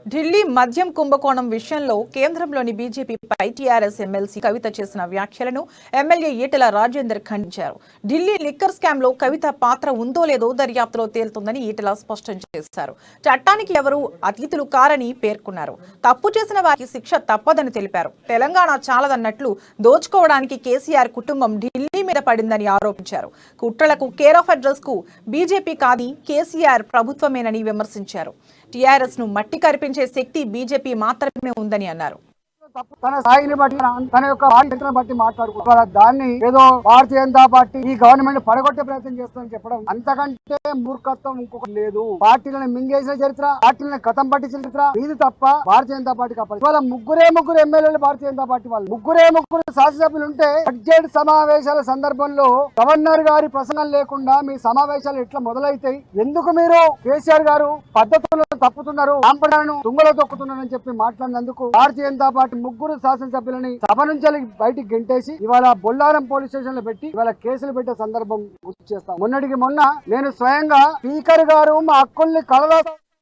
ఢిల్లీ మద్యం కుంభకోణం విషయంలో కేంద్రంలోని బీజేపీపై టీఆర్ఎస్ ఎమ్మెల్సీ కవిత చేసిన వ్యాఖ్యలను ఎమ్మెల్యే ఈటెల రాజేందర్ ఖండించారు. ఢిల్లీ లిక్కర్ స్కామ్ లో కవిత పాత్ర ఉందో లేదో దర్యాప్తులో తేలుతుందని ఈటెల స్పష్టం చేశారు. చట్టానికి ఎవరూ అతీతులు కారని పేర్కొన్నారు. తప్పు చేసిన వారికి శిక్ష తప్పదని తెలిపారు. తెలంగాణ చాలదన్నట్లు దోచుకోవడానికి కేసీఆర్ కుటుంబం ఢిల్లీ మీద పడిందని ఆరోపించారు. కుట్రలకు కేర్ ఆఫ్ అడ్రస్ కు బీజేపీ కాది కేసీఆర్ ప్రభుత్వమేనని విమర్శించారు. టీఆర్ఎస్ ను మట్టి కరిపించే శక్తి బీజేపీ మాత్రమే ఉందని అన్నారు. తన స్థాయిని బట్టి తన యొక్క బాధ్యతను బట్టి మాట్లాడుకుంటారు. దాన్ని ఏదో భారతీయ జనతా పార్టీ ఈ గవర్నమెంట్ పడగొట్టే ప్రయత్నం చేస్తుందని చెప్పడం అంతకంటే మూర్ఖత్వం ఇంకొకటి లేదు. పార్టీలను మింగేసిన చరిత్ర, పార్టీలను కథం పట్టించిన చరిత్ర ఇది తప్ప భారతీయ జనతా పార్టీ కాపాడు. ఇవాళ ముగ్గురు ఎమ్మెల్యేలు భారతీయ జనతా పార్టీ వాళ్ళు, ముగ్గురు శాసనసభ్యులు ఉంటే బడ్జెట్ సమావేశాల సందర్భంలో గవర్నర్ గారి ప్రసంగం లేకుండా మీ సమావేశాలు ఎట్లా మొదలైతాయి? ఎందుకు మీరు కేసీఆర్ గారు పద్ధతులను తప్పుతున్నారు, సాంప్రదాయాలను తుంగలో తొక్కుతున్నారని చెప్పి మాట్లాడినందుకు భారతీయ జనతా పార్టీ ముగ్గురు శాసనసభ్యులని సభ నుంచి బయటికి గెంటేసి ఇవాళ బొల్లారం పోలీస్ స్టేషన్ లో పెట్టి ఇవాళ కేసులు పెట్టే సందర్భం గుర్తు చేస్తాం. మొన్నటికి మొన్న నేను స్వయంగా స్పీకర్ గారు మా హక్కుల్ని కలరా